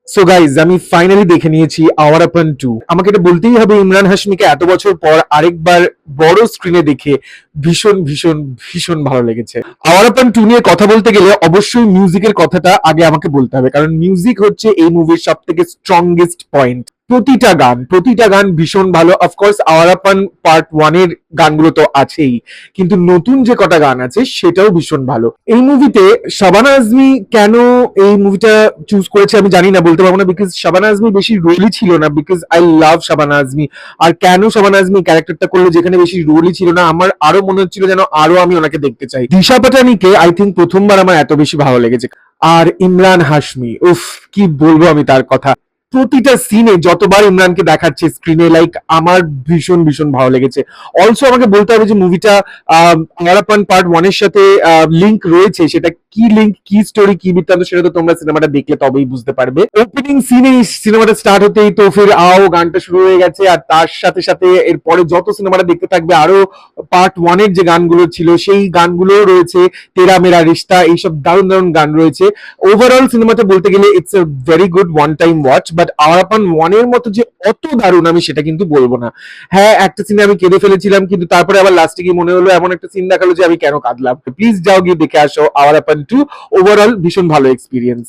So guys আমি finally দেখে নিয়েছি আওয়ার আপন 2। আমাকে এটা বলতেই হবে, ইমরান হাশমিকে এত বছর পর আরেকবার বড় স্ক্রিনে দেখে ভীষণ ভীষণ ভীষণ ভালো লেগেছে। আওয়ার আপন 2 নিয়ে কথা বলতে গেলে অবশ্যই মিউজিকের কথাটা আগে আমাকে বলতে হবে, কারণ মিউজিক হচ্ছে এই মুভির সব থেকে স্ট্রংগেস্ট পয়েন্ট। প্রতিটা গান ভীষণ ভালো। অফকোর্স আওয়ার আপন পার্ট 1 এর গানগুলো তো আছেই, কিন্তু নতুন যে কটা গান আছে সেটাও ভীষণ ভালো। এই মুভিতে শাবানা আজমি কেন এই মুভিটা চুজ করেছে আমি জানি না, বলতে পারবো না, বিকজ শাবানা আজমি বেশি রোলই ছিল না। Because I love Shabana Azmi. আর কেন শাবানা আজমি ক্যারেক্টারটা করলো যেখানে বেশি রোলই ছিল না, আমার আরো মনে হচ্ছিল যেন আরো আমি ওনাকে দেখতে চাই। দিশা পাটানিকে আই থিঙ্ক প্রথমবার আমার এত বেশি ভালো লেগেছে। আর ইমরান হাশমি, উফ, কি বলবো আমি তার কথা। প্রতিটা সিনে যতবার ইমরানকে দেখাচ্ছে স্ক্রিনে, লাইক আমার ভীষণ ভীষণ ভালো লেগেছে। অলসো আমাকে বলতে হবে যে মুভিটা আরাপান পার্ট 1 এর সাথে লিংক রয়েছে, সেটা কি লিংক, কি স্টোরি, কি বৃত্তান্ত, সেটা তো তোমরা সিনেমাটা দেখলে তবেই বুঝতে পারবে। ওপেনিং সিনে সিনেমাটা স্টার্ট হতেই তো ফির আও গানটা শুরু হয়ে গেছে, আর তার সাথে সাথে এরপরে যত সিনেমাটা দেখতে থাকবে আরো পার্ট 1 এর যে গানগুলো ছিল সেই গানগুলোও রয়েছে। তেরা মেরা রিশতা, এইসব দারুণ দারুণ গান রয়েছে। ওভারঅল সিনেমাটা বলতে গেলে it's a very good one time watch, but hour আপন 1 এর মতো যে অত দারুণ আমি সেটা কিন্তু বলবো না। হ্যাঁ, একটা সিনে আমি কেঁদে ফেলেছিলাম, কিন্তু তারপরে আবার লাস্টে গিয়ে মনে হলো এমন একটা সিন দেখালো যে আমি কেন কাঁদলাম। প্লিজ যাও গিয়ে দেখে আসো আওয়ার আপন 2। ওভারঅল ভীষণ ভালো এক্সপিরিয়েন্স।